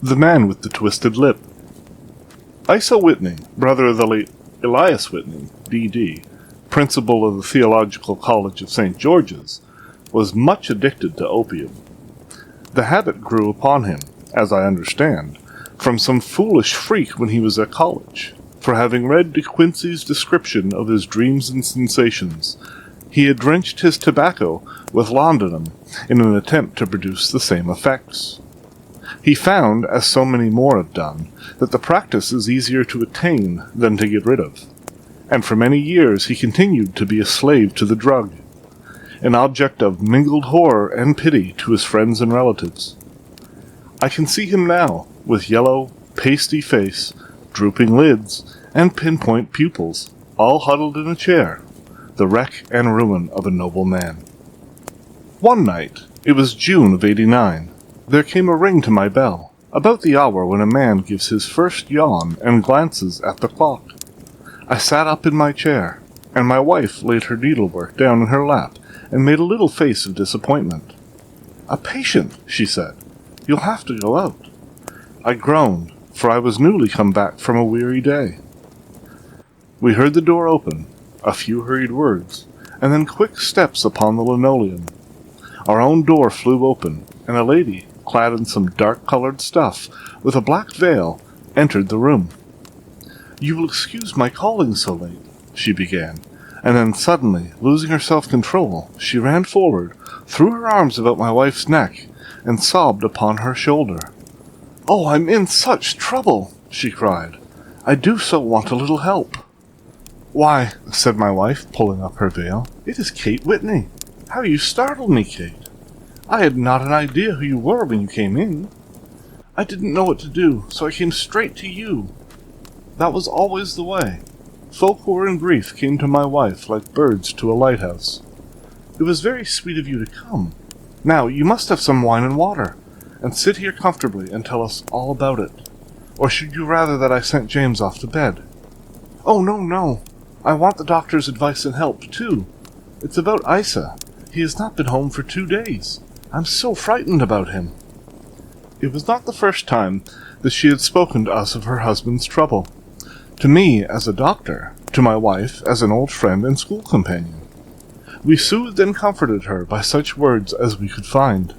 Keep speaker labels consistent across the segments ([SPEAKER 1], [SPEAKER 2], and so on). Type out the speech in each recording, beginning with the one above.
[SPEAKER 1] The Man with the Twisted Lip. Isa Whitney, brother of the late Elias Whitney, D.D., principal of the Theological College of St. George's, was much addicted to opium. The habit grew upon him, as I understand, from some foolish freak when he was at college, for having read De Quincey's description of his dreams and sensations, he had drenched his tobacco with laudanum in an attempt to produce the same effects. He found, as so many more have done, that the practice is easier to attain than to get rid of, and for many years he continued to be a slave to the drug, an object of mingled horror and pity to his friends and relatives. I can see him now, with yellow, pasty face, drooping lids, and pinpoint pupils, all huddled in a chair, the wreck and ruin of a noble man. One night, it was June of '89, there came a ring to my bell, about the hour when a man gives his first yawn and glances at the clock. I sat up in my chair, and my wife laid her needlework down in her lap and made a little face of disappointment. "A patient," she said. "You'll have to go out." I groaned, for I was newly come back from a weary day. We heard the door open, a few hurried words, and then quick steps upon the linoleum. Our own door flew open, and a lady, clad in some dark-colored stuff, with a black veil, entered the room. "You will excuse my calling so late," she began, and then suddenly, losing her self-control, she ran forward, threw her arms about my wife's neck, and sobbed upon her shoulder. "Oh, I'm in such trouble," she cried. "I do so want a little help." "Why," said my wife, pulling up her veil, "it is Kate Whitney. How you startled me, Kate. I had not an idea who you were when you came in. I didn't know what to do, so I came straight to you. That was always the way. Folk who were in grief came to my wife like birds to a lighthouse. It was very sweet of you to come. Now, you must have some wine and water, and sit here comfortably and tell us all about it. Or should you rather that I sent James off to bed?" "Oh, no. I want the doctor's advice and help, too. It's about Isa. He has not been home for 2 days. I'm so frightened about him." It was not the first time that she had spoken to us of her husband's trouble. To me as a doctor, to my wife as an old friend and school companion. We soothed and comforted her by such words as we could find.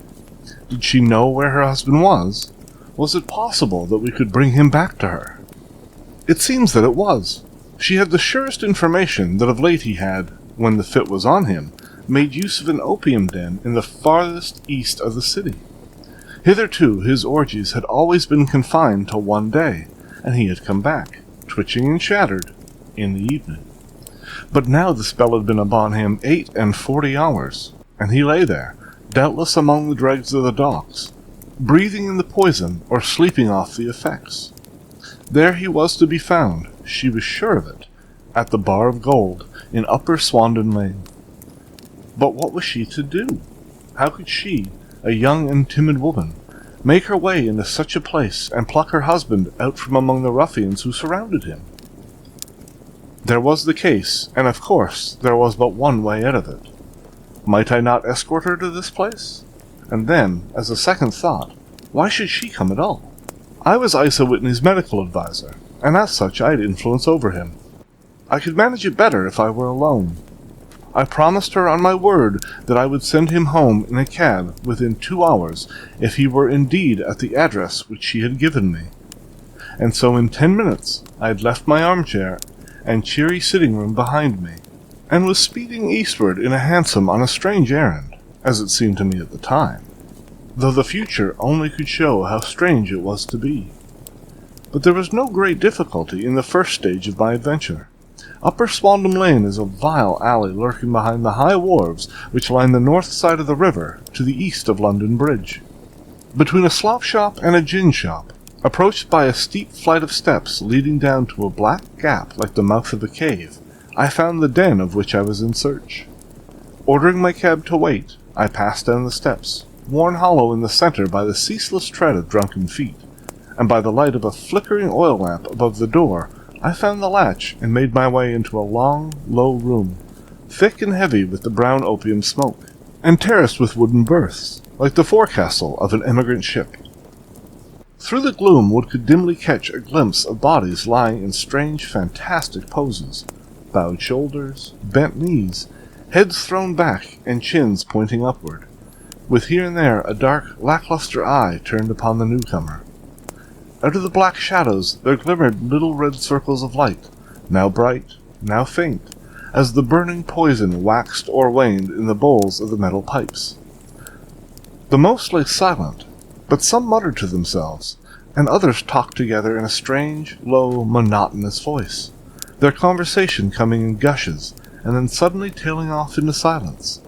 [SPEAKER 1] Did she know where her husband was? Was it possible that we could bring him back to her? It seems that it was. She had the surest information that of late he had, when the fit was on him, made use of an opium den in the farthest east of the city. Hitherto his orgies had always been confined to one day, and he had come back, twitching and shattered, in the evening. But now the spell had been upon him 48 hours, and he lay there, doubtless among the dregs of the docks, breathing in the poison or sleeping off the effects. There he was to be found, she was sure of it, at the Bar of Gold in Upper Swandon Lane. But what was she to do? How could she, a young and timid woman, make her way into such a place and pluck her husband out from among the ruffians who surrounded him? There was the case, and of course there was but one way out of it. Might I not escort her to this place? And then, as a second thought, why should she come at all? I was Isa Whitney's medical adviser, and as such I had influence over him. I could manage it better if I were alone. I promised her on my word that I would send him home in a cab within 2 hours if he were indeed at the address which she had given me. And so in 10 minutes I had left my armchair and cheery sitting-room behind me, and was speeding eastward in a hansom on a strange errand, as it seemed to me at the time, though the future only could show how strange it was to be. But there was no great difficulty in the first stage of my adventure. Upper Swandam Lane is a vile alley lurking behind the high wharves which line the north side of the river to the east of London Bridge. Between a slop shop and a gin shop, approached by a steep flight of steps leading down to a black gap like the mouth of a cave, I found the den of which I was in search. Ordering my cab to wait, I passed down the steps, worn hollow in the center by the ceaseless tread of drunken feet, and by the light of a flickering oil lamp above the door, I found the latch and made my way into a long, low room, thick and heavy with the brown opium smoke, and terraced with wooden berths, like the forecastle of an emigrant ship. Through the gloom one could dimly catch a glimpse of bodies lying in strange, fantastic poses. Bowed shoulders, bent knees, heads thrown back and chins pointing upward, with here and there a dark, lackluster eye turned upon the newcomer. Out of the black shadows there glimmered little red circles of light, now bright, now faint, as the burning poison waxed or waned in the bowls of the metal pipes. The most lay silent, but some muttered to themselves, and others talked together in a strange, low, monotonous voice, their conversation coming in gushes, and then suddenly tailing off into silence,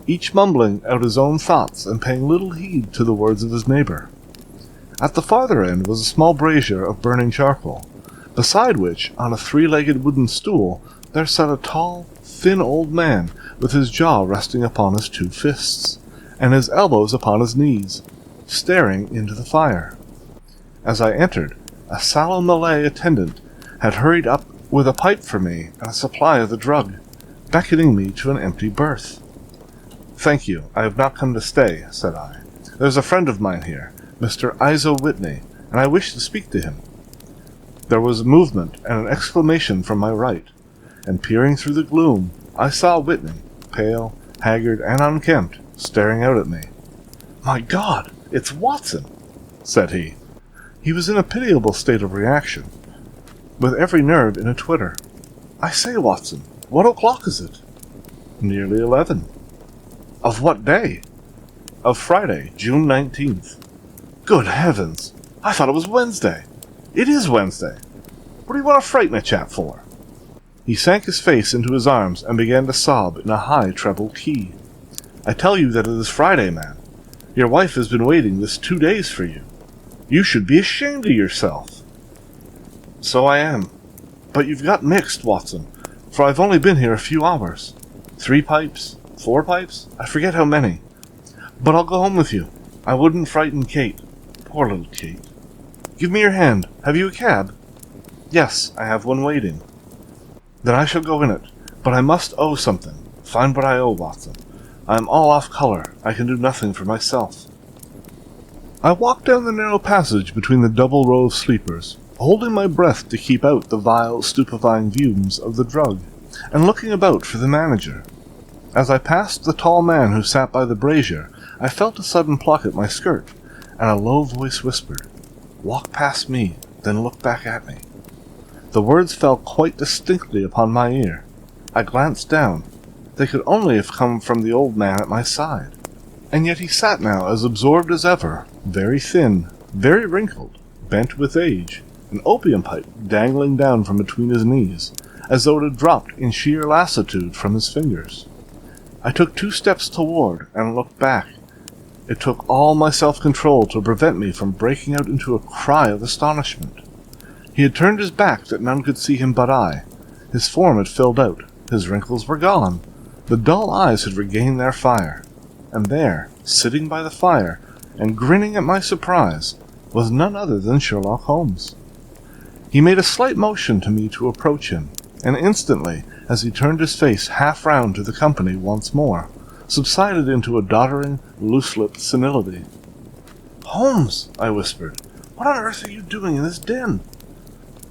[SPEAKER 1] each mumbling out his own thoughts and paying little heed to the words of his neighbor. At the farther end was a small brazier of burning charcoal, beside which, on a three-legged wooden stool, there sat a tall, thin old man, with his jaw resting upon his two fists, and his elbows upon his knees, staring into the fire. As I entered, a sallow Malay attendant had hurried up with a pipe for me and a supply of the drug, beckoning me to an empty berth. "Thank you, I have not come to stay," said I. "There's a friend of mine here, Mr. Isa Whitney, and I wish to speak to him." There was a movement and an exclamation from my right, and peering through the gloom, I saw Whitney, pale, haggard, and unkempt, staring out at me. "My God, it's Watson!" said he. He was in a pitiable state of reaction, with every nerve in a twitter. "I say, Watson, what o'clock is it?" "Nearly 11. "Of what day?" "Of Friday, June 19th. "Good heavens! I thought it was Wednesday." "It is Wednesday. What do you want to frighten a chap for?" He sank his face into his arms and began to sob in a high treble key. "I tell you that it is Friday, man. Your wife has been waiting this 2 days for you. You should be ashamed of yourself." "So I am. But you've got mixed, Watson, for I've only been here a few hours. 3 pipes, 4 pipes, I forget how many. But I'll go home with you. I wouldn't frighten Kate. Poor little Kate. Give me your hand. Have you a cab?" "Yes, I have one waiting." "Then I shall go in it, but I must owe something. Find what I owe, Watson. I am all off color. I can do nothing for myself." I walked down the narrow passage between the double row of sleepers, holding my breath to keep out the vile, stupefying fumes of the drug, and looking about for the manager. As I passed the tall man who sat by the brazier, I felt a sudden pluck at my skirt, and a low voice whispered, "Walk past me, then look back at me." The words fell quite distinctly upon my ear. I glanced down. They could only have come from the old man at my side. And yet he sat now as absorbed as ever, very thin, very wrinkled, bent with age, an opium pipe dangling down from between his knees, as though it had dropped in sheer lassitude from his fingers. I took 2 steps toward and looked back. It took all my self-control to prevent me from breaking out into a cry of astonishment. He had turned his back that none could see him but I. His form had filled out. His wrinkles were gone. The dull eyes had regained their fire. And there, sitting by the fire, and grinning at my surprise, was none other than Sherlock Holmes. He made a slight motion to me to approach him, and instantly, as he turned his face half round to the company once more, subsided into a doddering, loose-lipped senility. "Holmes," I whispered, "what on earth are you doing in this den?"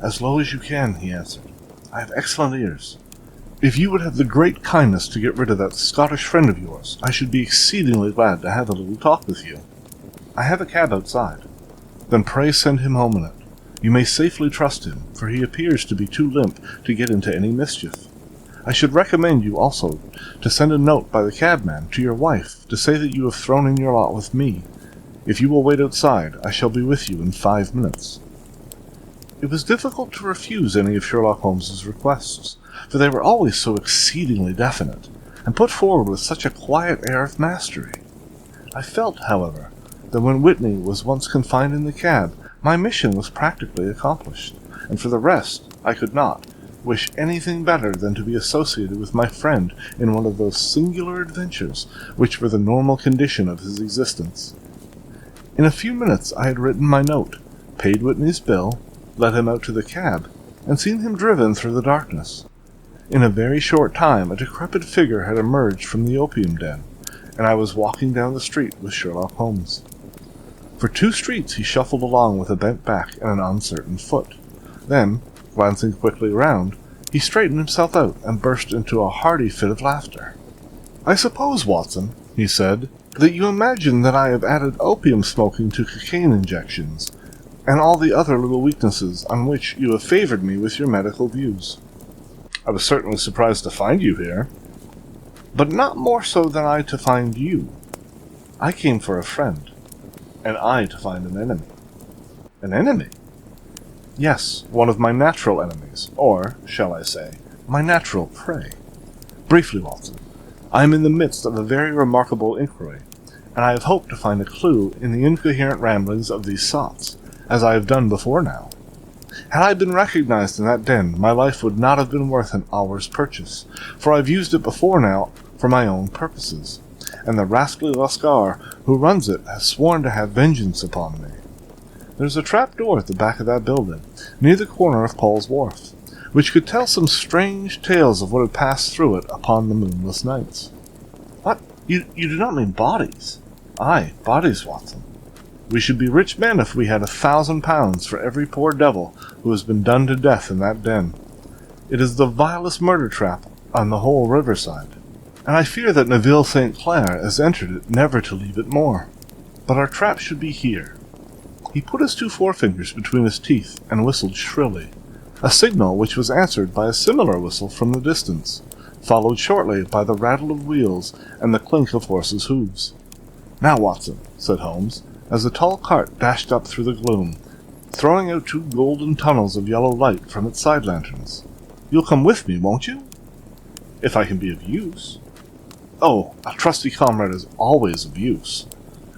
[SPEAKER 1] "As low as you can," he answered. "I have excellent ears. If you would have the great kindness to get rid of that Scottish friend of yours, I should be exceedingly glad to have a little talk with you. I have a cab outside." "Then pray send him home in it. You may safely trust him, for he appears to be too limp to get into any mischief. I should recommend you also to send a note by the cabman to your wife to say that you have thrown in your lot with me. If you will wait outside, I shall be with you in 5 minutes." It was difficult to refuse any of Sherlock Holmes's requests, for they were always so exceedingly definite, and put forward with such a quiet air of mastery. I felt, however, that when Whitney was once confined in the cab, my mission was practically accomplished, and for the rest, I could not wish anything better than to be associated with my friend in one of those singular adventures which were the normal condition of his existence. In a few minutes I had written my note, paid Whitney's bill, led him out to the cab, and seen him driven through the darkness. In a very short time a decrepit figure had emerged from the opium den, and I was walking down the street with Sherlock Holmes. For 2 streets he shuffled along with a bent back and an uncertain foot. Then, glancing quickly around, he straightened himself out and burst into a hearty fit of laughter. "I suppose, Watson," he said, "that you imagine that I have added opium smoking to cocaine injections, and all the other little weaknesses on which you have favored me with your medical views. I was certainly surprised to find you here, but not more so than I to find you. I came for a friend, and I to find an enemy." "An enemy?" "Yes, one of my natural enemies, or, shall I say, my natural prey. Briefly, Watson, I am in the midst of a very remarkable inquiry, and I have hoped to find a clue in the incoherent ramblings of these sots, as I have done before now. Had I been recognized in that den, my life would not have been worth an hour's purchase, for I've used it before now for my own purposes, and the rascally Lascar who runs it has sworn to have vengeance upon me. There's a trap door at the back of that building, near the corner of Paul's Wharf, which could tell some strange tales of what had passed through it upon the moonless nights." "What? You do not mean bodies?" "Aye, bodies, Watson. We should be rich men if we had 1,000 pounds for every poor devil who has been done to death in that den. It is the vilest murder trap on the whole riverside, and I fear that Neville St. Clair has entered it never to leave it more. But our trap should be here." He put his 2 forefingers between his teeth and whistled shrilly, a signal which was answered by a similar whistle from the distance, followed shortly by the rattle of wheels and the clink of horses' hooves. "Now, Watson," said Holmes, as the tall cart dashed up through the gloom, throwing out 2 golden tunnels of yellow light from its side lanterns. "You'll come with me, won't you?" "If I can be of use." "Oh, a trusty comrade is always of use,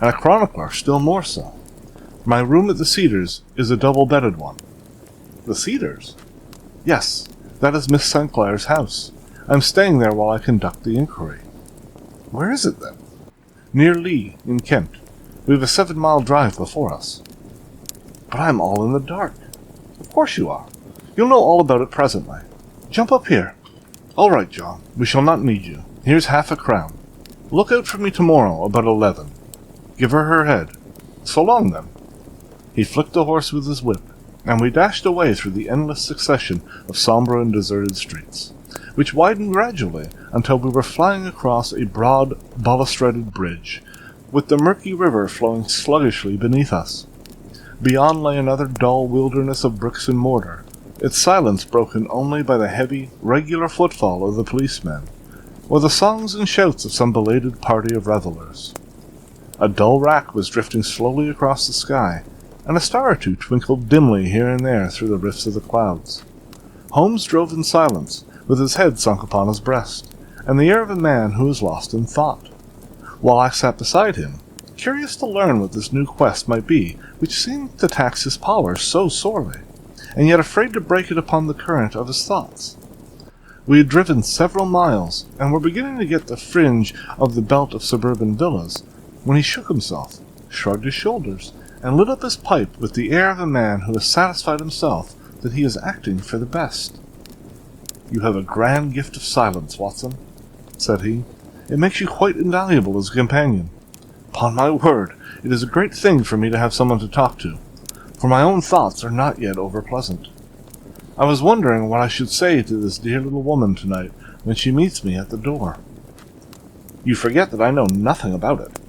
[SPEAKER 1] and a chronicler still more so. My room at the Cedars is a double-bedded one." "The Cedars?" "Yes, that is Miss St. Clair's house. I'm staying there while I conduct the inquiry." "Where is it, then?" "Near Lee, in Kent. We have a 7-mile drive before us." "But I'm all in the dark." "Of course you are. You'll know all about it presently. Jump up here." "All right, John. We shall not need you. Here's half a crown. Look out for me tomorrow about 11. Give her head. So long, then." He flicked the horse with his whip, and we dashed away through the endless succession of sombre and deserted streets, which widened gradually until we were flying across a broad, balustraded bridge, with the murky river flowing sluggishly beneath us. Beyond lay another dull wilderness of bricks and mortar, its silence broken only by the heavy, regular footfall of the policemen, or the songs and shouts of some belated party of revellers. A dull rack was drifting slowly across the sky, and a star or 2 twinkled dimly here and there through the rifts of the clouds. Holmes drove in silence, with his head sunk upon his breast, and the air of a man who is lost in thought, while I sat beside him, curious to learn what this new quest might be which seemed to tax his powers so sorely, and yet afraid to break it upon the current of his thoughts. We had driven several miles, and were beginning to get the fringe of the belt of suburban villas, when he shook himself, shrugged his shoulders, and lit up his pipe with the air of a man who has satisfied himself that he is acting for the best. "You have a grand gift of silence, Watson," said he. "It makes you quite invaluable as a companion. Upon my word, it is a great thing for me to have someone to talk to, for my own thoughts are not yet over-pleasant. I was wondering what I should say to this dear little woman tonight when she meets me at the door." "You forget that I know nothing about it."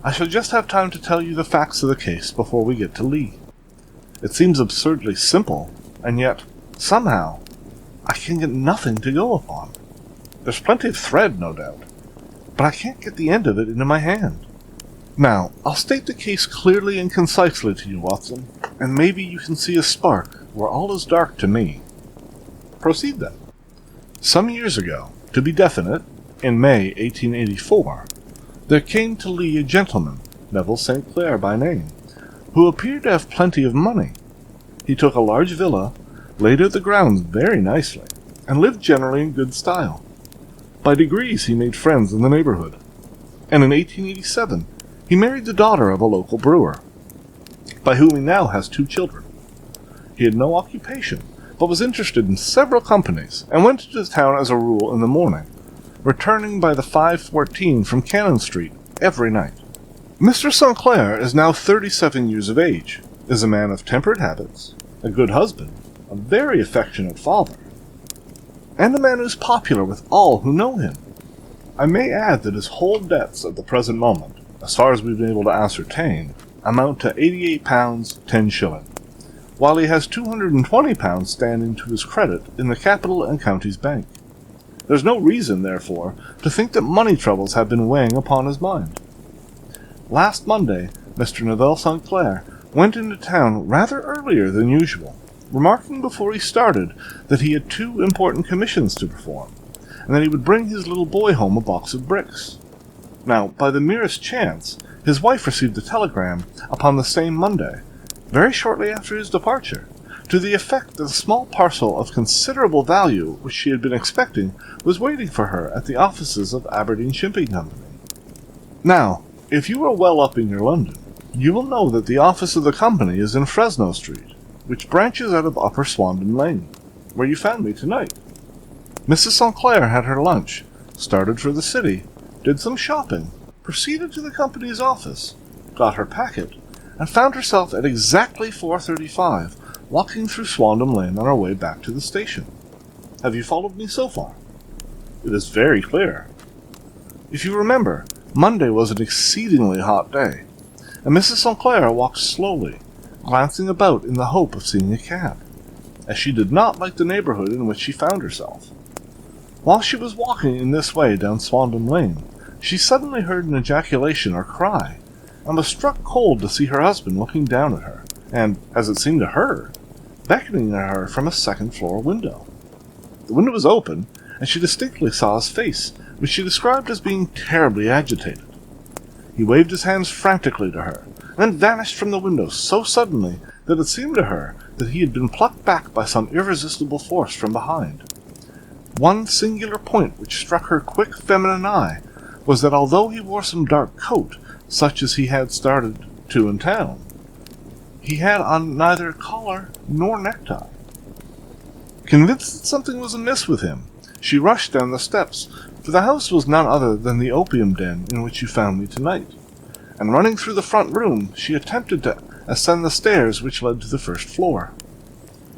[SPEAKER 1] "I shall just have time to tell you the facts of the case before we get to Lee. It seems absurdly simple, and yet, somehow, I can get nothing to go upon. There's plenty of thread, no doubt, but I can't get the end of it into my hand. Now, I'll state the case clearly and concisely to you, Watson, and maybe you can see a spark where all is dark to me." "Proceed, then." "Some years ago, to be definite, in May 1884, there came to Lee a gentleman, Neville St. Clair by name, who appeared to have plenty of money. He took a large villa, laid out the grounds very nicely, and lived generally in good style. By degrees he made friends in the neighborhood, and in 1887 he married the daughter of a local brewer, by whom he now has 2 children. He had no occupation, but was interested in several companies, and went to the town as a rule in the morning, returning by the 5:14 from Cannon Street every night. Mr. St. Clair is now 37 years of age, is a man of temperate habits, a good husband, a very affectionate father, and a man who is popular with all who know him. I may add that his whole debts at the present moment, as far as we've been able to ascertain, amount to £88 10 shillings, while he has £220 standing to his credit in the Capital and Counties Bank. There's no reason, therefore, to think that money troubles have been weighing upon his mind. Last Monday, Mr. Neville St. Clair went into town rather earlier than usual, remarking before he started that he had 2 important commissions to perform, and that he would bring his little boy home a box of bricks. Now, by the merest chance, his wife received a telegram upon the same Monday, very shortly after his departure, to the effect that a small parcel of considerable value which she had been expecting was waiting for her at the offices of Aberdeen Shipping Company. Now, if you are well up in your London, you will know that the office of the company is in Fresno Street, which branches out of Upper Swandon Lane, where you found me tonight. Mrs. St. Clair had her lunch, started for the city, did some shopping, proceeded to the company's office, got her packet, and found herself at exactly 4:35, walking through Swandam Lane on our way back to the station. Have you followed me so far? It is very clear. If you remember, Monday was an exceedingly hot day, and Mrs. St. Clair walked slowly, glancing about in the hope of seeing a cab, as she did not like the neighborhood in which she found herself. While she was walking in this way down Swandam Lane, she suddenly heard an ejaculation or cry, and was struck cold to see her husband looking down at her, and, as it seemed to her, beckoning at her from a second-floor window. The window was open, and she distinctly saw his face, which she described as being terribly agitated. He waved his hands frantically to her, and then vanished from the window so suddenly that it seemed to her that he had been plucked back by some irresistible force from behind. One singular point which struck her quick feminine eye was that although he wore some dark coat, such as he had started to in town, he had on neither collar nor necktie. Convinced that something was amiss with him, she rushed down the steps, for the house was none other than the opium den in which you found me tonight, and running through the front room, she attempted to ascend the stairs which led to the first floor.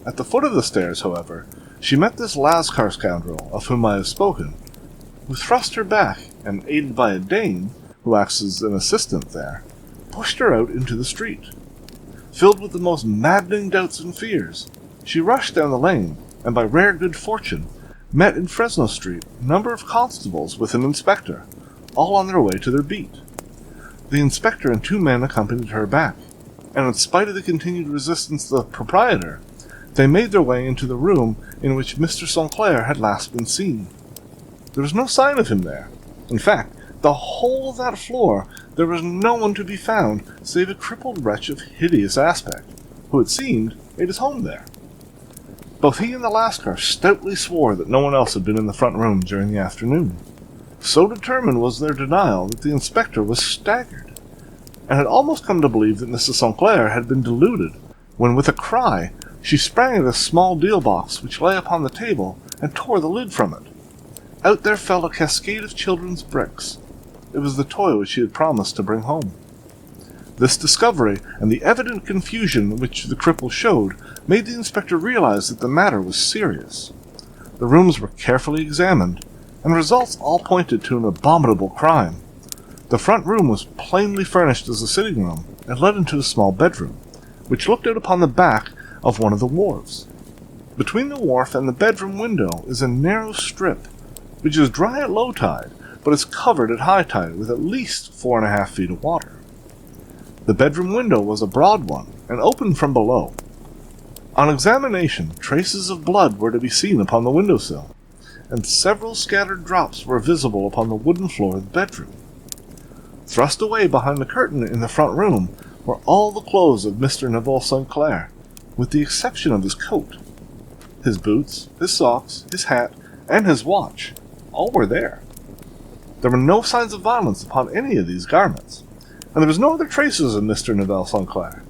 [SPEAKER 1] At the foot of the stairs, however, she met this Lascar scoundrel of whom I have spoken, who thrust her back, and, aided by a Dane, who acts as an assistant there, pushed her out into the street. Filled with the most maddening doubts and fears, she rushed down the lane, and by rare good fortune met in Fresno Street a number of constables with an inspector, all on their way to their beat. The inspector and 2 men accompanied her back, and in spite of the continued resistance of the proprietor, they made their way into the room in which Mr. St. Clair had last been seen. There was no sign of him there. In fact, the whole of that floor there was no one to be found save a crippled wretch of hideous aspect, who, it seemed, made his home there. Both he and the Lascar stoutly swore that no one else had been in the front room during the afternoon. So determined was their denial that the inspector was staggered, and had almost come to believe that Mrs. St. Clair had been deluded, when with a cry she sprang at a small deal box which lay upon the table and tore the lid from it. Out there fell a cascade of children's bricks. It was the toy which she had promised to bring home. This discovery, and the evident confusion which the cripple showed, made the inspector realize that the matter was serious. The rooms were carefully examined, and results all pointed to an abominable crime. The front room was plainly furnished as a sitting room, and led into a small bedroom, which looked out upon the back of one of the wharves. Between the wharf and the bedroom window is a narrow strip, which is dry at low tide, but is covered at high tide with at least 4.5 feet of water. The bedroom window was a broad one, and opened from below. On examination, traces of blood were to be seen upon the windowsill, and several scattered drops were visible upon the wooden floor of the bedroom. Thrust away behind the curtain in the front room were all the clothes of Mr. Neville St. Clair, with the exception of his coat. His boots, his socks, his hat, and his watch, all were there. There were no signs of violence upon any of these garments, and there was no other traces of Mr. Neville St. Clair.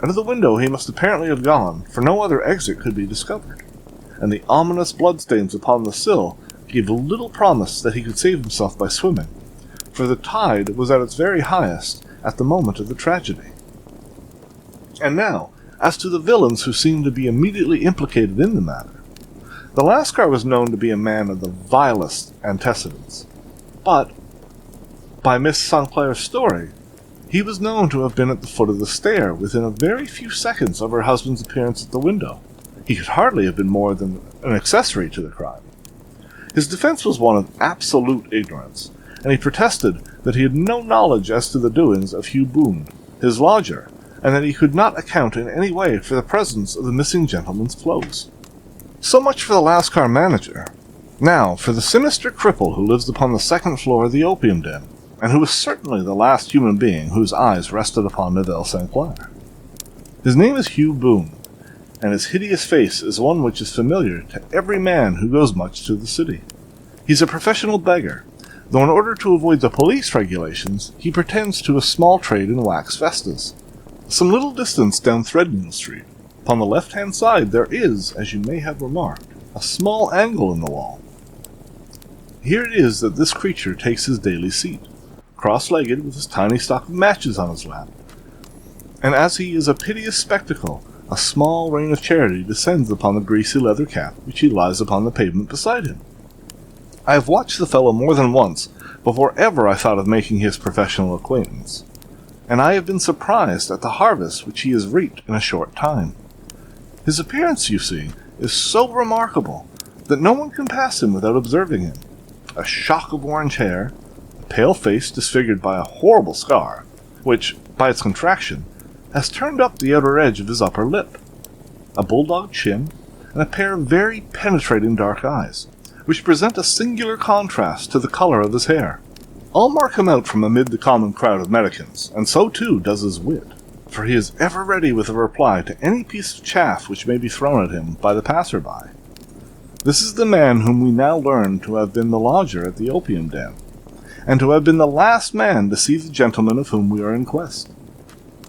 [SPEAKER 1] Out of the window he must apparently have gone, for no other exit could be discovered, and the ominous bloodstains upon the sill gave little promise that he could save himself by swimming, for the tide was at its very highest at the moment of the tragedy. And now, as to the villains who seemed to be immediately implicated in the matter. The Lascar was known to be a man of the vilest antecedents, but, by Miss St. Clair's story, he was known to have been at the foot of the stair within a very few seconds of her husband's appearance at the window. He could hardly have been more than an accessory to the crime. His defense was one of absolute ignorance, and he protested that he had no knowledge as to the doings of Hugh Boone, his lodger, and that he could not account in any way for the presence of the missing gentleman's clothes. So much for the Lascar manager. Now, for the sinister cripple who lives upon the second floor of the opium den, and who was certainly the last human being whose eyes rested upon Neville St. Clair. His name is Hugh Boone, and his hideous face is one which is familiar to every man who goes much to the city. He's a professional beggar, though in order to avoid the police regulations, he pretends to a small trade in wax vestas. Some little distance down Threadneedle Street, upon the left-hand side, there is, as you may have remarked, a small angle in the wall. Here it is that this creature takes his daily seat, cross-legged with his tiny stock of matches on his lap. And as he is a piteous spectacle, a small rain of charity descends upon the greasy leather cap which he lies upon the pavement beside him. I have watched the fellow more than once before ever I thought of making his professional acquaintance, and I have been surprised at the harvest which he has reaped in a short time. His appearance, you see, is so remarkable that no one can pass him without observing him. A shock of orange hair, a pale face disfigured by a horrible scar, which, by its contraction, has turned up the outer edge of his upper lip, a bulldog chin, and a pair of very penetrating dark eyes, which present a singular contrast to the colour of his hair. All mark him out from amid the common crowd of Americans, and so too does his wit, for he is ever ready with a reply to any piece of chaff which may be thrown at him by the passer-by. This is the man whom we now learn to have been the lodger at the opium den, and to have been the last man to see the gentleman of whom we are in quest.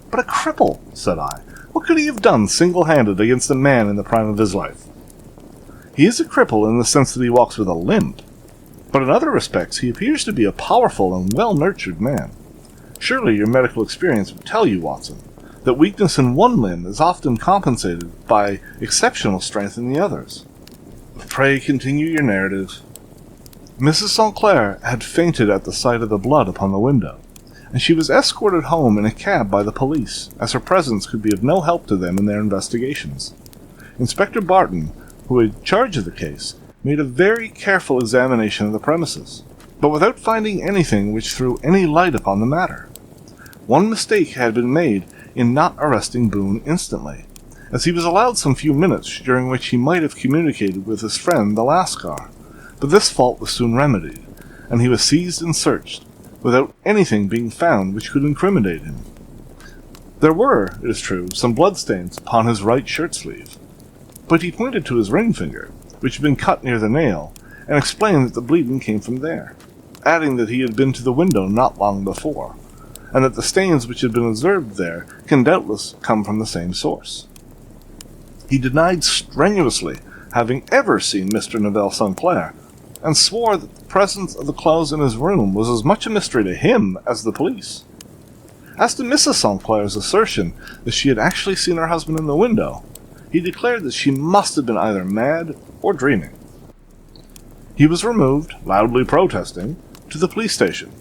[SPEAKER 1] But a cripple, said I. What could he have done single-handed against a man in the prime of his life? He is a cripple in the sense that he walks with a limp, but in other respects he appears to be a powerful and well-nurtured man. Surely your medical experience would tell you, Watson, that weakness in one limb is often compensated by exceptional strength in the others. Pray continue your narrative. Mrs. St. Clair had fainted at the sight of the blood upon the window, and she was escorted home in a cab by the police, as her presence could be of no help to them in their investigations. Inspector Barton, who had charge of the case, made a very careful examination of the premises, but without finding anything which threw any light upon the matter. One mistake had been made in not arresting Boone instantly, as he was allowed some few minutes during which he might have communicated with his friend the Lascar, but this fault was soon remedied, and he was seized and searched, without anything being found which could incriminate him. There were, it is true, some bloodstains upon his right shirt-sleeve, but he pointed to his ring finger, which had been cut near the nail, and explained that the bleeding came from there, adding that he had been to the window not long before, and that the stains which had been observed there can doubtless come from the same source. He denied strenuously having ever seen Mr. Neville St. Clair, and swore that the presence of the clothes in his room was as much a mystery to him as the police. As to Mrs. St. Clair's assertion that she had actually seen her husband in the window, he declared that she must have been either mad or dreaming. He was removed, loudly protesting, to the police station,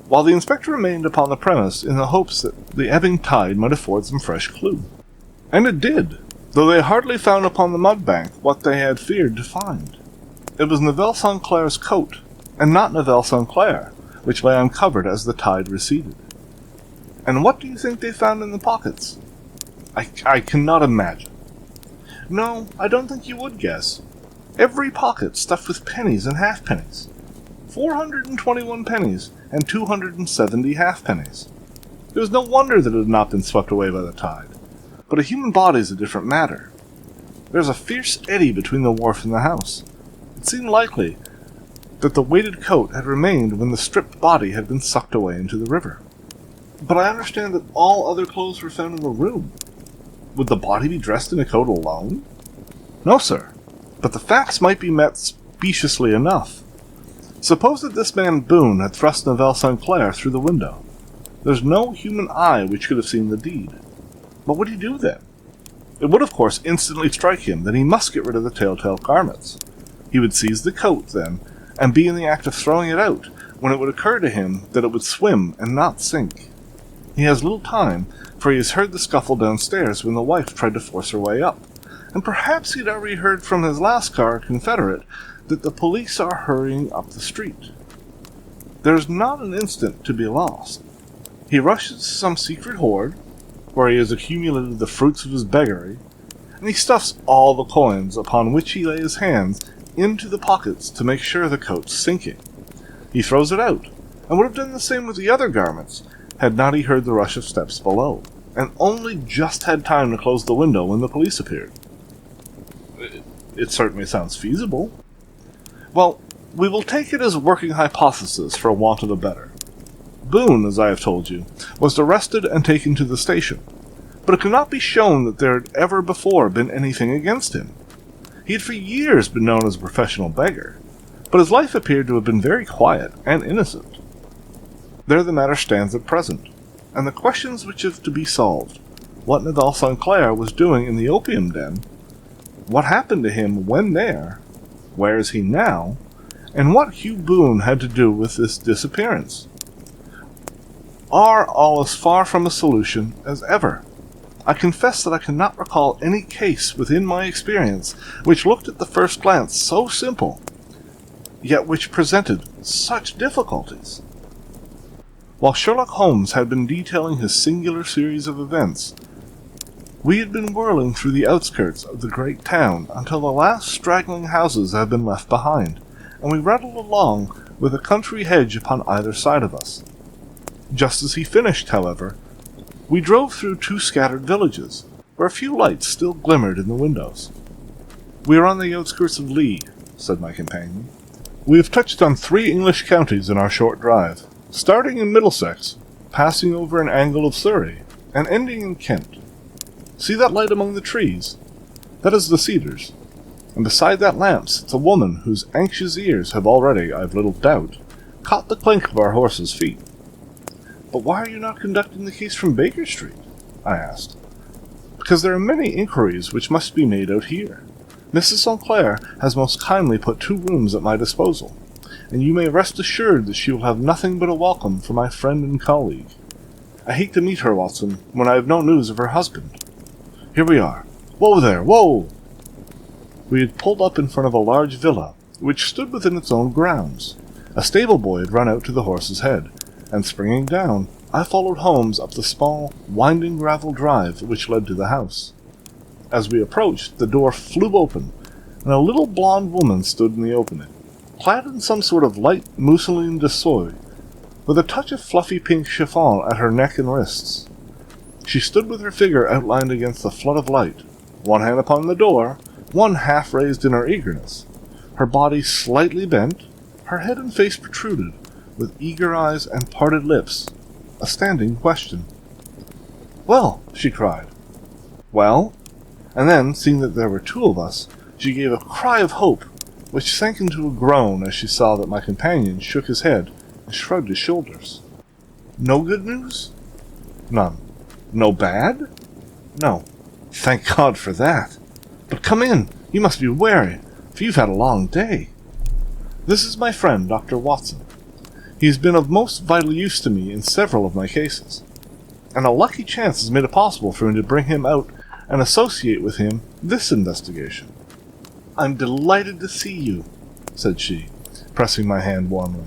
[SPEAKER 1] while the inspector remained upon the premise in the hopes that the ebbing tide might afford some fresh clue. And it did, though they hardly found upon the mud-bank what they had feared to find. It was Neville St. Clair's coat, and not Neville St. Clair, which lay uncovered as the tide receded. And what do you think they found in the pockets? I cannot imagine. No, I don't think you would guess. Every pocket stuffed with pennies and halfpennies. 421 pennies and 270 halfpennies. It was no wonder that it had not been swept away by the tide. But a human body is a different matter. There is a fierce eddy between the wharf and the house. It seemed likely that the weighted coat had remained when the stripped body had been sucked away into the river. But I understand that all other clothes were found in the room. Would the body be dressed in a coat alone? No, sir, but the facts might be met speciously enough. Suppose that this man Boone had thrust Neville Sinclair through the window. There's no human eye which could have seen the deed. What would he do then? It would, of course, instantly strike him that he must get rid of the telltale garments. He would seize the coat, then, and be in the act of throwing it out, when it would occur to him that it would swim and not sink. He has little time, for he has heard the scuffle downstairs when the wife tried to force her way up, and perhaps he had already heard from his Lascar confederate that the police are hurrying up the street. There is not an instant to be lost. He rushes to some secret hoard, where he has accumulated the fruits of his beggary, and he stuffs all the coins upon which he lays his hands into the pockets to make sure the coat's sinking. He throws it out, and would have done the same with the other garments, had not he heard the rush of steps below, and only just had time to close the window when the police appeared. It certainly sounds feasible. Well, we will take it as a working hypothesis for want of a better. Boone, as I have told you, was arrested and taken to the station, but it cannot be shown that there had ever before been anything against him. He had for years been known as a professional beggar, but his life appeared to have been very quiet and innocent. There the matter stands at present, and the questions which have to be solved: what Neville Sinclair was doing in the opium den, what happened to him when there, where is he now, and what Hugh Boone had to do with this disappearance, are all as far from a solution as ever. I confess that I cannot recall any case within my experience which looked at the first glance so simple, yet which presented such difficulties. While Sherlock Holmes had been detailing his singular series of events, we had been whirling through the outskirts of the great town until the last straggling houses had been left behind, and we rattled along with a country hedge upon either side of us. Just as he finished, however, we drove through 2 scattered villages, where a few lights still glimmered in the windows. "We are on the outskirts of Lee," said my companion. "We have touched on 3 English counties in our short drive, starting in Middlesex, passing over an angle of Surrey, and ending in Kent. See that light among the trees? That is the Cedars, and beside that lamp sits a woman whose anxious ears have already, I have little doubt, caught the clink of our horses' feet." "But why are you not conducting the case from Baker Street?" I asked. "Because there are many inquiries which must be made out here. Mrs. Sinclair has most kindly put 2 rooms at my disposal, and you may rest assured that she will have nothing but a welcome for my friend and colleague. I hate to meet her, Watson, when I have no news of her husband. Here we are. Whoa there, whoa!" We had pulled up in front of a large villa, which stood within its own grounds. A stable boy had run out to the horse's head, and springing down, I followed Holmes up the small, winding gravel drive which led to the house. As we approached, the door flew open, and a little blonde woman stood in the opening, clad in some sort of light mousseline de soie, with a touch of fluffy pink chiffon at her neck and wrists. She stood with her figure outlined against the flood of light, one hand upon the door, one half raised in her eagerness, her body slightly bent, her head and face protruded, with eager eyes and parted lips, a standing question. "Well," she cried. "Well?" And then, seeing that there were 2 of us, she gave a cry of hope, which sank into a groan as she saw that my companion shook his head and shrugged his shoulders. "No good news?" "None." "No bad?" "No." "Thank God for that. But come in. You must be weary, for you've had a long day. This is my friend, Dr. Watson. He has been of most vital use to me in several of my cases, and a lucky chance has made it possible for me to bring him out and associate with him this investigation." "I'm delighted to see you," said she, pressing my hand warmly.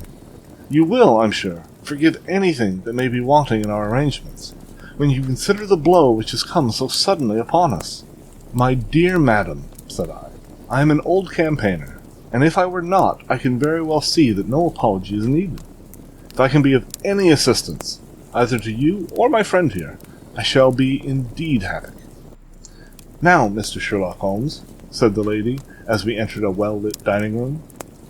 [SPEAKER 1] "You will, I'm sure, forgive anything that may be wanting in our arrangements, when you consider the blow which has come so suddenly upon us." "My dear madam," said I am an old campaigner, and if I were not, I can very well see that no apology is needed. If I can be of any assistance, either to you or my friend here, I shall be indeed happy." "Now, Mr. Sherlock Holmes," said the lady, as we entered a well-lit dining-room,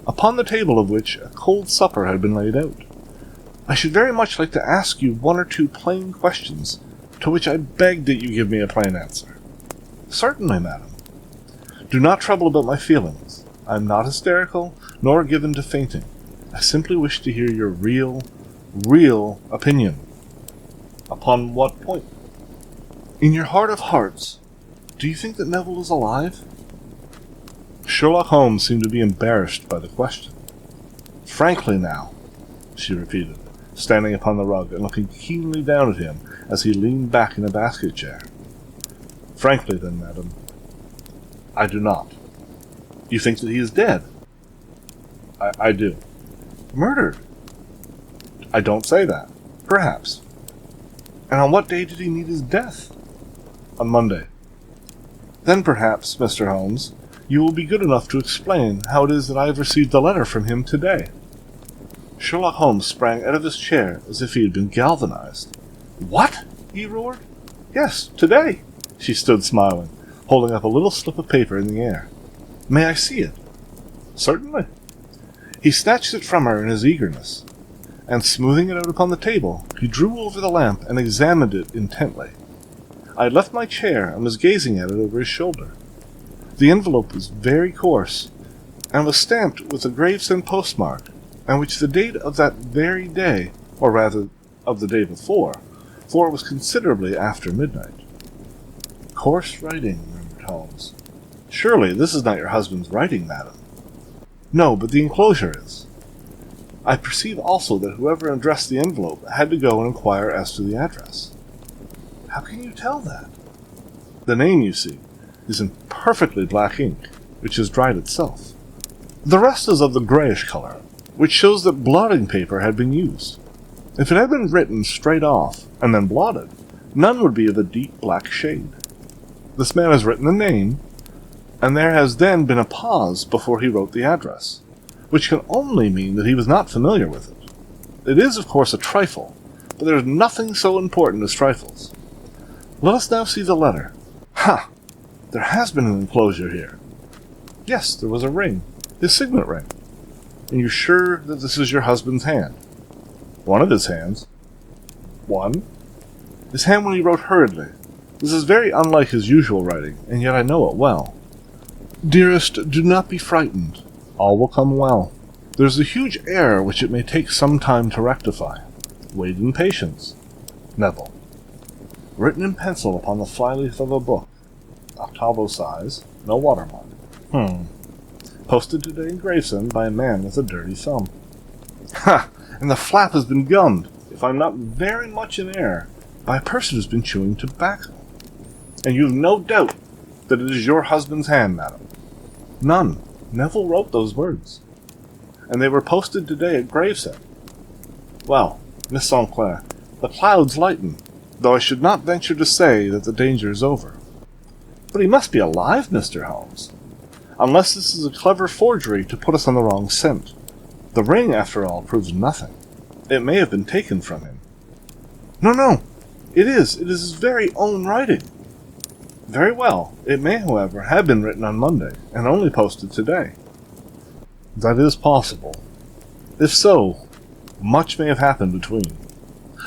[SPEAKER 1] upon the table of which a cold supper had been laid out, "I should very much like to ask you 1 or 2 plain questions, to which I beg that you give me a plain answer." "Certainly, madam." "Do not trouble about my feelings. I am not hysterical, nor given to fainting, I simply wish to hear your real opinion. Upon what point? In your heart of hearts, do you think that Neville is alive? Sherlock Holmes seemed to be embarrassed by the question. Frankly now, she repeated, standing upon the rug and looking keenly down at him as he leaned back in a basket chair. Frankly then, madam, I do not. You think that he is dead? I do. Murdered? I don't say that. Perhaps. And on what day did he meet his death? On Monday. Then perhaps, Mr. Holmes, you will be good enough to explain how it is that I have received a letter from him today. Sherlock Holmes sprang out of his chair as if he had been galvanized. What? He roared. Yes, today. She stood smiling, holding up a little slip of paper in the air. May I see it? Certainly. He snatched it from her in his eagerness, and smoothing it out upon the table, he drew over the lamp and examined it intently. I had left my chair and was gazing at it over his shoulder. The envelope was very coarse, and was stamped with a Gravesend postmark, and which the date of that very day, or rather of the day before, for it was considerably after midnight. Coarse writing, murmured Holmes. Surely this is not your husband's writing, madam. No, but the enclosure is. I perceive also that whoever addressed the envelope had to go and inquire as to the address. How can you tell that? The name, you see, is in perfectly black ink, which has dried itself. The rest is of the grayish color, which shows that blotting paper had been used. If it had been written straight off, and then blotted, none would be of a deep black shade. This man has written the name, and there has then been a pause before he wrote the address, which can only mean that he was not familiar with it. It is, of course, a trifle, but there is nothing so important as trifles. Let us now see the letter. Ha! There has been an enclosure here. Yes, there was a ring, his signet ring. And you're sure that this is your husband's hand? One of his hands. One? His hand when he wrote hurriedly. This is very unlike his usual writing, and yet I know it well. Dearest, do not be frightened. All will come well. There is a huge error which it may take some time to rectify. Wait in patience. Neville. Written in pencil upon the flyleaf of a book. Octavo size, no watermark. Posted today in Gravesend by a man with a dirty thumb. Ha! And the flap has been gummed, if I'm not very much in error, by a person who's been chewing tobacco. And you have no doubt that it is your husband's hand, madam. None. Neville wrote those words. And they were posted today at Gravesend. Well, Miss St. Clair, the clouds lighten, though I should not venture to say that the danger is over. But he must be alive, Mr. Holmes. Unless this is a clever forgery to put us on the wrong scent. The ring, after all, proves nothing. It may have been taken from him. No. It is his very own writing. Very well. It may, however, have been written on Monday, and only posted today. That is possible. If so, much may have happened between.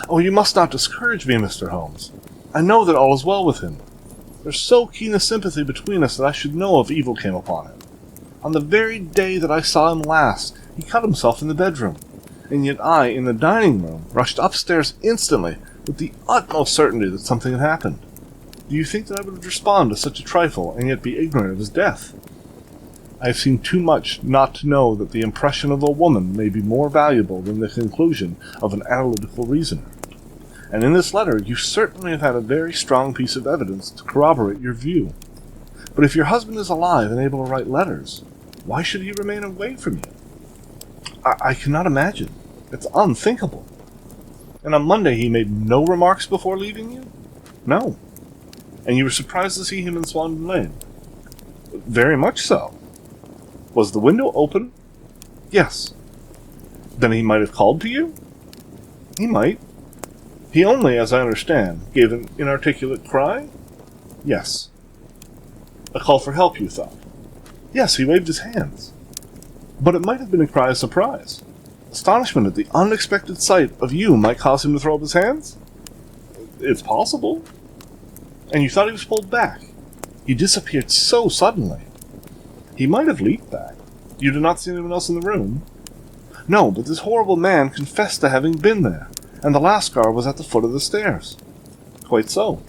[SPEAKER 1] Oh, you must not discourage me, Mr. Holmes. I know that all is well with him. There's so keen a sympathy between us that I should know if evil came upon him. On the very day that I saw him last, he cut himself in the bedroom, and yet I, in the dining room, rushed upstairs instantly with the utmost certainty that something had happened. Do you think that I would respond to such a trifle and yet be ignorant of his death? I have seen too much not to know that the impression of a woman may be more valuable than the conclusion of an analytical reasoner. And in this letter you certainly have had a very strong piece of evidence to corroborate your view. But if your husband is alive and able to write letters, why should he remain away from you? I cannot imagine. It's unthinkable. And on Monday he made no remarks before leaving you? No. And you were surprised to see him in Swan Lane? Very much so. Was the window open? Yes. Then he might have called to you? He might. He only, as I understand, gave an inarticulate cry? Yes. A call for help, you thought? Yes, he waved his hands. But it might have been a cry of surprise. Astonishment at the unexpected sight of you might cause him to throw up his hands? It's possible. And you thought he was pulled back. He disappeared so suddenly. He might have leaped back. You did not see anyone else in the room? No, but this horrible man confessed to having been there, and the Lascar was at the foot of the stairs. Quite so.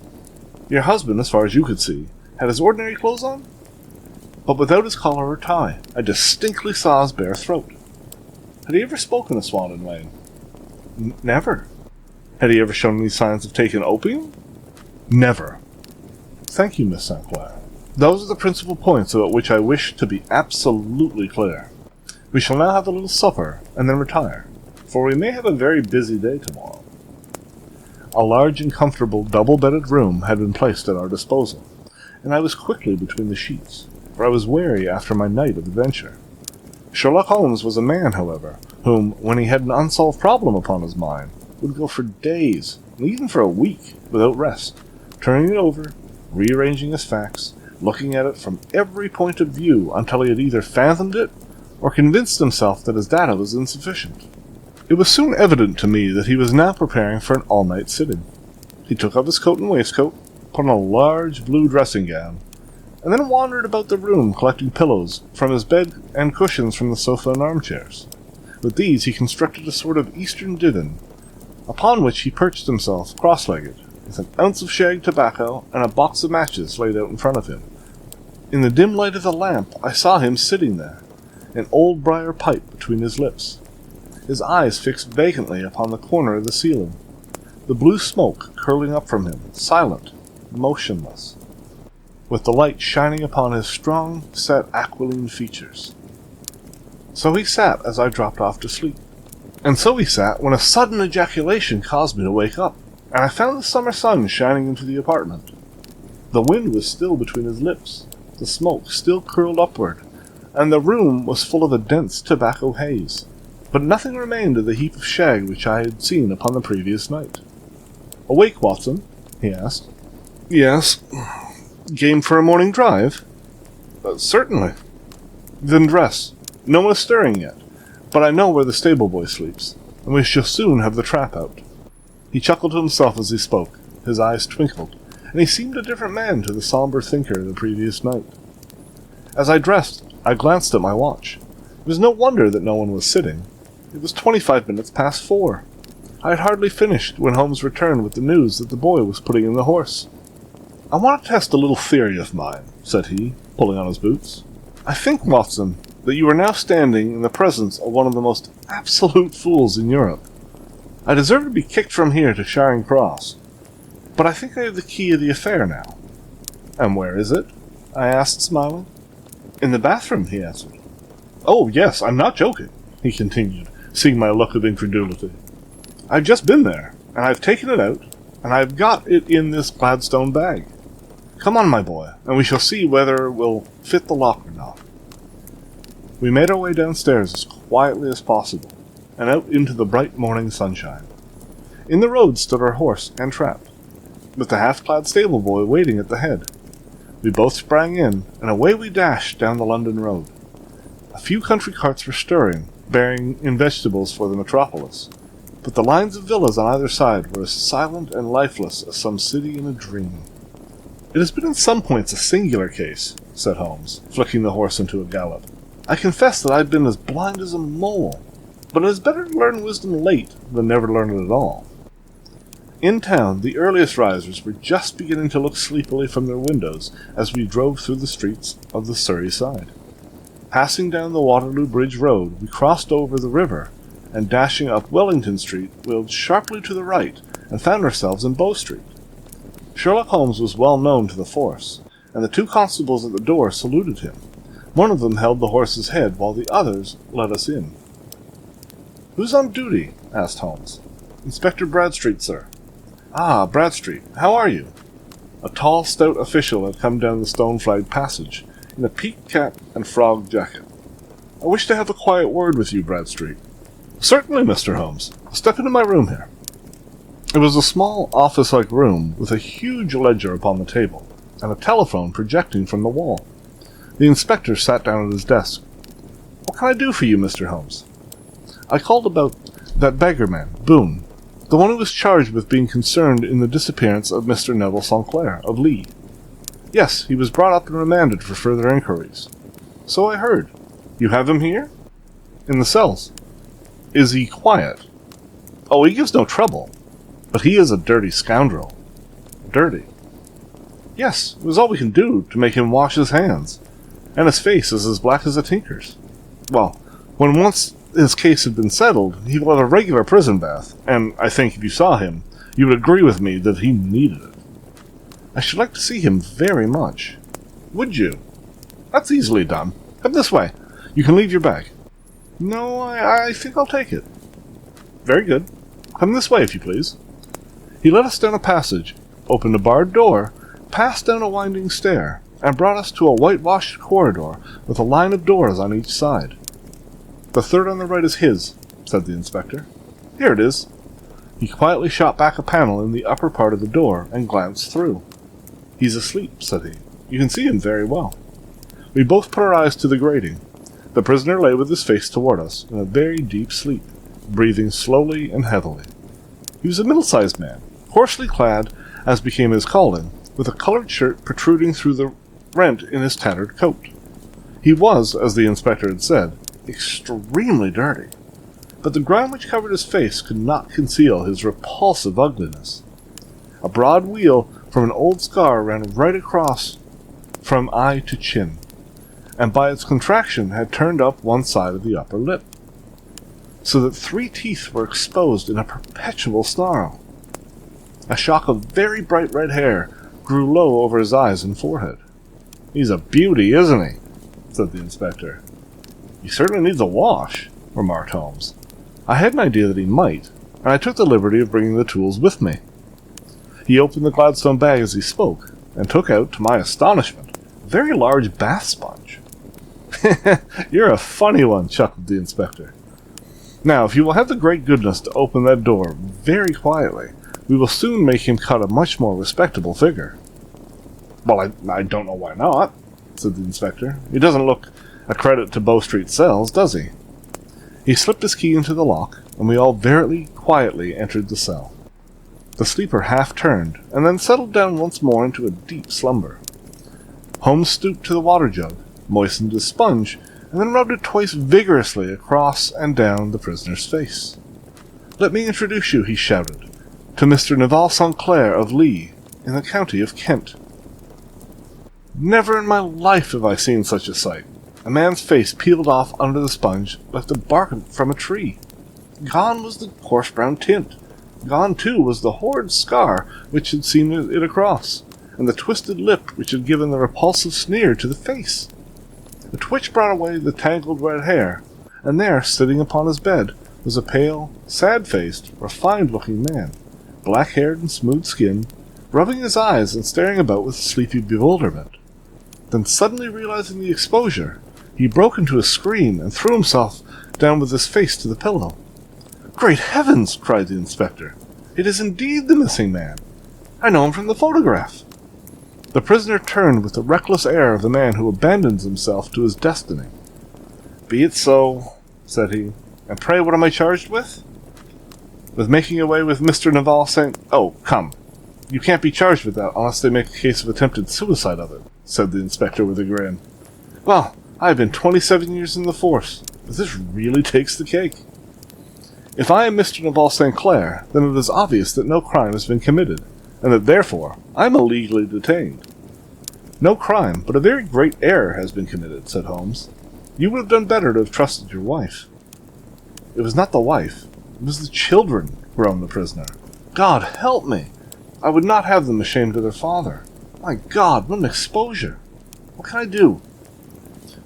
[SPEAKER 1] Your husband, as far as you could see, had his ordinary clothes on? But without his collar or tie. I distinctly saw his bare throat. Had he ever spoken of Swan and Lane? Never. Had he ever shown any signs of taking opium? Never. Thank you, Miss St. Clair. Those are the principal points about which I wish to be absolutely clear. We shall now have a little supper, and then retire, for we may have a very busy day tomorrow. A large and comfortable double-bedded room had been placed at our disposal, and I was quickly between the sheets, for I was weary after my night of adventure. Sherlock Holmes was a man, however, whom, when he had an unsolved problem upon his mind, would go for days, and even for a week, without rest, turning it over, rearranging his facts, looking at it from every point of view until he had either fathomed it or convinced himself that his data was insufficient. It was soon evident to me that he was now preparing for an all-night sitting. He took off his coat and waistcoat, put on a large blue dressing-gown, and then wandered about the room collecting pillows from his bed and cushions from the sofa and armchairs. With these he constructed a sort of eastern divan, upon which he perched himself cross-legged, with an ounce of shag tobacco and a box of matches laid out in front of him. In the dim light of the lamp I saw him sitting there, an old briar pipe between his lips, his eyes fixed vacantly upon the corner of the ceiling, the blue smoke curling up from him, silent, motionless, with the light shining upon his strong, set aquiline features. So he sat as I dropped off to sleep. And so he sat when a sudden ejaculation caused me to wake up, and I found the summer sun shining into the apartment. The wind was still between his lips, the smoke still curled upward, and the room was full of a dense tobacco haze. But nothing remained of the heap of shag which I had seen upon the previous night. "Awake, Watson?" he asked. "Yes. Game for a morning drive?" "Certainly." "Then dress. No one is stirring yet, but I know where the stable boy sleeps, and we shall soon have the trap out." He chuckled to himself as he spoke. His eyes twinkled, and he seemed a different man to the sombre thinker of the previous night. As I dressed, I glanced at my watch. It was no wonder that no one was sitting. It was 25 minutes past 4. I had hardly finished when Holmes returned with the news that the boy was putting in the horse. "I want to test a little theory of mine," said he, pulling on his boots. "I think, Watson, that you are now standing in the presence of one of the most absolute fools in Europe. I deserve to be kicked from here to Charing Cross, but I think I have the key of the affair now." "And where is it?" I asked, smiling. "In the bathroom," he answered. "Oh, yes, I'm not joking," he continued, seeing my look of incredulity. "I've just been there, and I've taken it out, and I've got it in this Gladstone bag. Come on, my boy, and we shall see whether it will fit the lock or not." We made our way downstairs as quietly as possible, and out into the bright morning sunshine. In the road stood our horse and trap, with the half-clad stable boy waiting at the head. We both sprang in, and away we dashed down the London road. A few country carts were stirring, bearing in vegetables for the metropolis, but the lines of villas on either side were as silent and lifeless as some city in a dream. "It has been in some points a singular case," said Holmes, flicking the horse into a gallop. "I confess that I've been as blind as a mole, but it is better to learn wisdom late than never learn it at all." In town, the earliest risers were just beginning to look sleepily from their windows as we drove through the streets of the Surrey side. Passing down the Waterloo Bridge Road, we crossed over the river, and dashing up Wellington Street, wheeled sharply to the right, and found ourselves in Bow Street. Sherlock Holmes was well known to the force, and the two constables at the door saluted him. One of them held the horse's head, while the others let us in. "Who's on duty?" asked Holmes. "Inspector Bradstreet, sir." "Ah, Bradstreet, how are you?" A tall, stout official had come down the stone-flagged passage, in a peaked cap and frog jacket. "I wish to have a quiet word with you, Bradstreet." "Certainly, Mr. Holmes. Step into my room here." It was a small, office-like room, with a huge ledger upon the table, and a telephone projecting from the wall. The inspector sat down at his desk. "What can I do for you, Mr. Holmes?" "I called about that beggar-man, Boone, the one who was charged with being concerned in the disappearance of Mr. Neville St. Clair, of Lee." "Yes, he was brought up and remanded for further inquiries." "So I heard. You have him here?" "In the cells." Is he quiet? Oh, he gives no trouble. But he is a dirty scoundrel. Dirty. Yes, it was all we can do to make him wash his hands. And his face is as black as a tinker's. Well, when once his case had been settled, he will have a regular prison bath, and I think if you saw him, you would agree with me that he needed it. I should like to see him very much. Would you? That's easily done. Come this way. You can leave your bag. No, I think I'll take it. Very good. Come this way, if you please. He led us down a passage, opened a barred door, passed down a winding stair, and brought us to a whitewashed corridor with a line of doors on each side. The third on the right is his, said the inspector. Here it is. He quietly shot back a panel in the upper part of the door and glanced through. He's asleep, said he. You can see him very well. We both put our eyes to the grating. The prisoner lay with his face toward us in a very deep sleep, breathing slowly and heavily. He was a middle-sized man, coarsely clad, as became his calling, with a colored shirt protruding through the rent in his tattered coat. He was, as the inspector had said, extremely dirty, but the ground which covered his face could not conceal his repulsive ugliness. A broad weal from an old scar ran right across from eye to chin, and by its contraction had turned up one side of the upper lip, so that 3 teeth were exposed in a perpetual snarl. A shock of very bright red hair grew low over his eyes and forehead. He's a beauty, isn't he? Said the inspector. He certainly needs a wash, remarked Holmes. I had an idea that he might, and I took the liberty of bringing the tools with me. He opened the Gladstone bag as he spoke, and took out, to my astonishment, a very large bath sponge. You're a funny one, chuckled the inspector. Now, if you will have the great goodness to open that door very quietly, we will soon make him cut a much more respectable figure. Well, I don't know why not, said the inspector. He doesn't look a credit to Bow Street cells, does he? He slipped his key into the lock, and we all very quietly entered the cell. The sleeper half turned, and then settled down once more into a deep slumber. Holmes stooped to the water jug, moistened his sponge, and then rubbed it twice vigorously across and down the prisoner's face. Let me introduce you, he shouted, to Mr. Naval St. Clair of Lee, in the county of Kent. Never in my life have I seen such a sight. A man's face peeled off under the sponge like the bark from a tree. Gone was the coarse brown tint. Gone, too, was the horrid scar which had seen it across, and the twisted lip which had given the repulsive sneer to the face. The twitch brought away the tangled red hair, and there, sitting upon his bed, was a pale, sad-faced, refined-looking man, black-haired and smooth-skinned, rubbing his eyes and staring about with sleepy bewilderment. Then, suddenly realizing the exposure, he broke into a scream and threw himself down with his face to the pillow. "Great heavens!" cried the inspector. "It is indeed the missing man. I know him from the photograph." The prisoner turned with the reckless air of a man who abandons himself to his destiny. "Be it so," said he. "And pray what am I charged with?" "With making away with Mr. Naval St. Oh, come. You can't be charged with that unless they make a case of attempted suicide of it," said the inspector with a grin. "Well, I have been 27 years in the force, but this really takes the cake. If I am Mr. Naval St. Clair, then it is obvious that no crime has been committed, and that therefore I am illegally detained." "No crime, but a very great error has been committed," said Holmes. "You would have done better to have trusted your wife." "It was not the wife, it was the children," groaned the prisoner. "God help me! I would not have them ashamed of their father. My God, what an exposure! What can I do?"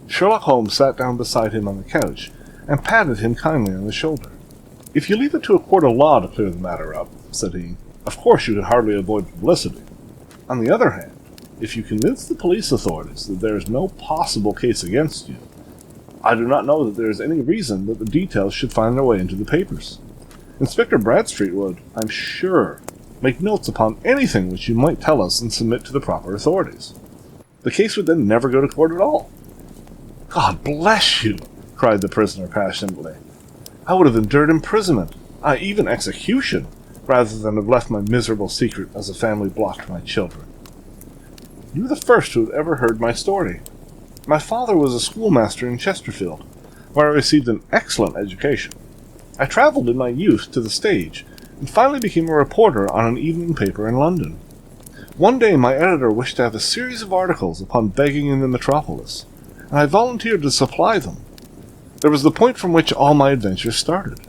[SPEAKER 1] Sherlock Holmes sat down beside him on the couch, and patted him kindly on the shoulder. "If you leave it to a court of law to clear the matter up," said he, "of course you can hardly avoid publicity. On the other hand, if you convince the police authorities that there is no possible case against you, I do not know that there is any reason that the details should find their way into the papers. Inspector Bradstreet would, I'm sure, make notes upon anything which you might tell us and submit to the proper authorities. The case would then never go to court at all." "God bless you!" cried the prisoner passionately. "I would have endured imprisonment, even execution, rather than have left my miserable secret as a family blot to my children. You are the first who have ever heard my story. My father was a schoolmaster in Chesterfield, where I received an excellent education. I travelled in my youth to the stage, and finally became a reporter on an evening paper in London. One day my editor wished to have a series of articles upon begging in the metropolis, and I volunteered to supply them. There was the point from which all my adventures started.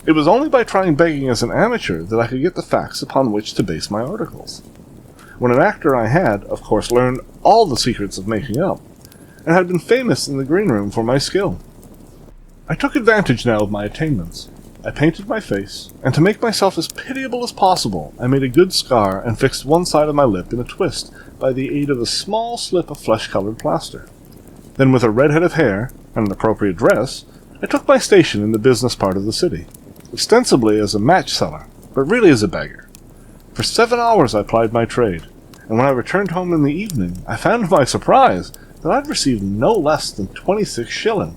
[SPEAKER 1] It was only by trying begging as an amateur that I could get the facts upon which to base my articles. When an actor I had, of course, learned all the secrets of making up, and had been famous in the green room for my skill. I took advantage now of my attainments. I painted my face, and to make myself as pitiable as possible, I made a good scar and fixed one side of my lip in a twist by the aid of a small slip of flesh-colored plaster. Then with a red head of hair, and an appropriate dress, I took my station in the business part of the city, ostensibly as a match seller, but really as a beggar. For 7 hours I plied my trade, and when I returned home in the evening, I found to my surprise that I'd received no less than 26 shillings.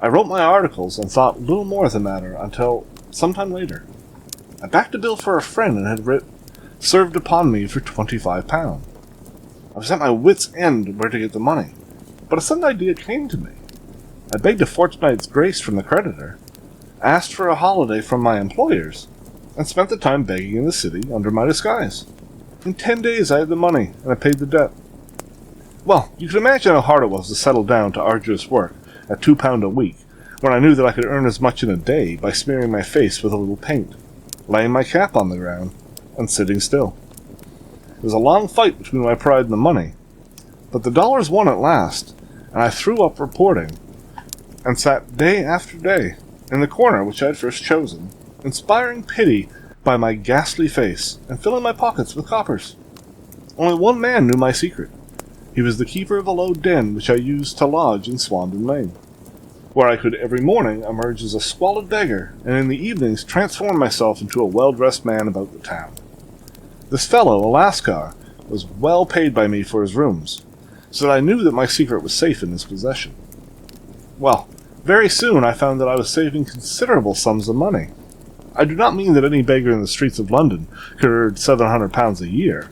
[SPEAKER 1] I wrote my articles and thought little more of the matter until sometime later. I backed a bill for a friend and had served upon me for £25. I was at my wit's end where to get the money, but a sudden idea came to me. I begged a fortnight's grace from the creditor, asked for a holiday from my employers, and spent the time begging in the city under my disguise. In 10 days I had the money, and I paid the debt. Well, you can imagine how hard it was to settle down to arduous work at £2 a week, when I knew that I could earn as much in a day by smearing my face with a little paint, laying my cap on the ground, and sitting still. It was a long fight between my pride and the money, but the dollars won at last, and I threw up reporting, and sat day after day in the corner which I had first chosen, inspiring pity by my ghastly face, and filling my pockets with coppers. Only one man knew my secret. He was the keeper of a low den which I used to lodge in Swandon Lane, where I could every morning emerge as a squalid beggar, and in the evenings transform myself into a well-dressed man about the town. This fellow, a Lascar, was well paid by me for his rooms, so that I knew that my secret was safe in his possession. Well, very soon I found that I was saving considerable sums of money. I do not mean that any beggar in the streets of London could earn £700 a year,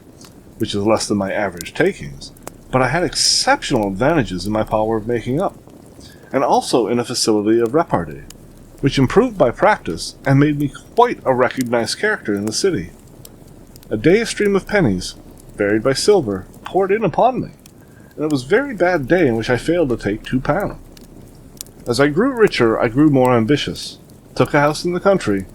[SPEAKER 1] which is less than my average takings, but I had exceptional advantages in my power of making up, and also in a facility of repartee, which improved by practice and made me quite a recognized character in the city. A day stream of pennies, varied by silver, poured in upon me, and it was a very bad day in which I failed to take £2. As I grew richer, I grew more ambitious, took a house in the country,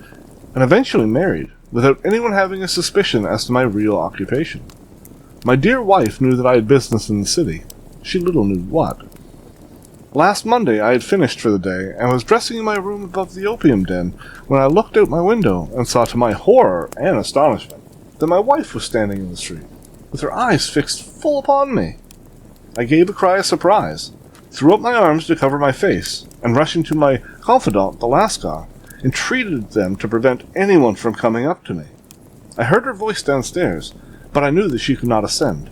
[SPEAKER 1] and eventually married, without anyone having a suspicion as to my real occupation. My dear wife knew that I had business in the city. She little knew what. Last Monday I had finished for the day, and was dressing in my room above the opium den, when I looked out my window, and saw to my horror and astonishment that my wife was standing in the street, with her eyes fixed full upon me. I gave a cry of surprise, threw up my arms to cover my face, and rushing to my confidant, the Lascar, entreated them to prevent anyone from coming up to me. I heard her voice downstairs, but I knew that she could not ascend.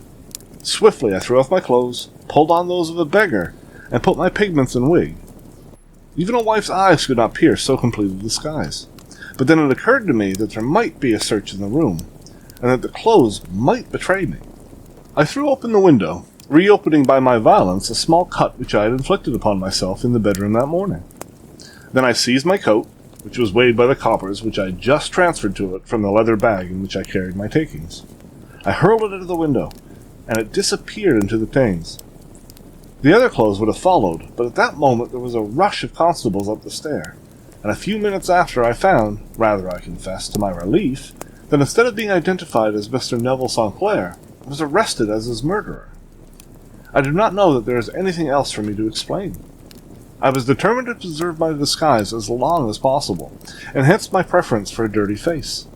[SPEAKER 1] Swiftly I threw off my clothes, pulled on those of a beggar, and put my pigments and wig. Even a wife's eyes could not pierce so complete a disguise. But then it occurred to me that there might be a search in the room, and that the clothes might betray me. I threw open the window, reopening by my violence a small cut which I had inflicted upon myself in the bedroom that morning. Then I seized my coat, which was weighed by the coppers which I had just transferred to it from the leather bag in which I carried my takings. I hurled it out of the window, and it disappeared into the Thames. The other clothes would have followed, but at that moment there was a rush of constables up the stair, and a few minutes after I found, rather I confess to my relief, that instead of being identified as Mr. Neville St. Clair, I was arrested as his murderer. I do not know that there is anything else for me to explain. I was determined to preserve my disguise as long as possible, and hence my preference for a dirty face.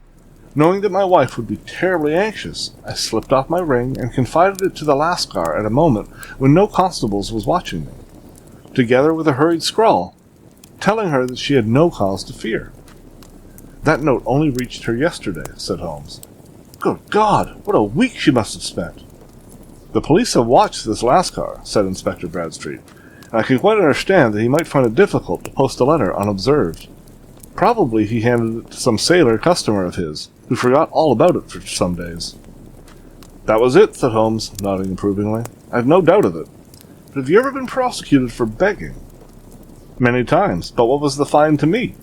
[SPEAKER 1] Knowing that my wife would be terribly anxious, I slipped off my ring and confided it to the Lascar at a moment when no constables was watching me, together with a hurried scrawl, telling her that she had no cause to fear. "That note only reached her yesterday," said Holmes. "Good God, what a week she must have spent!" "The police have watched this Lascar," said Inspector Bradstreet, "and I can quite understand that he might find it difficult to post a letter unobserved. Probably he handed it to some sailor customer of his, who forgot all about it for some days." "That was it," said Holmes, nodding approvingly. "I've no doubt of it. But have you ever been prosecuted for begging?" Many times, but what was the fine to me?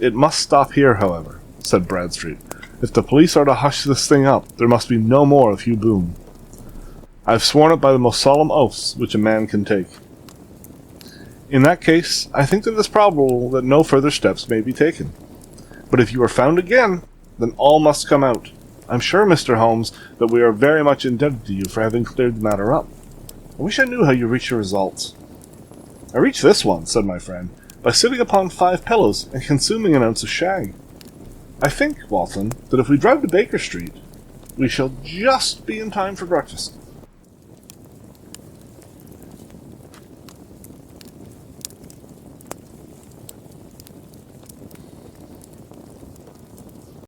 [SPEAKER 1] It must stop here, however, said Bradstreet. If the police are to hush this thing up, there must be no more of Hugh Boone. I've sworn it by the most solemn oaths which a man can take. In that case, I think that it is probable that no further steps may be taken. But if you are found again, then all must come out. I'm sure, Mr. Holmes, that we are very much indebted to you for having cleared the matter up. I wish I knew how you reached your results. I reached this one, said my friend, by sitting upon 5 pillows and consuming an ounce of shag. I think, Walton, that if we drive to Baker Street, we shall just be in time for breakfast.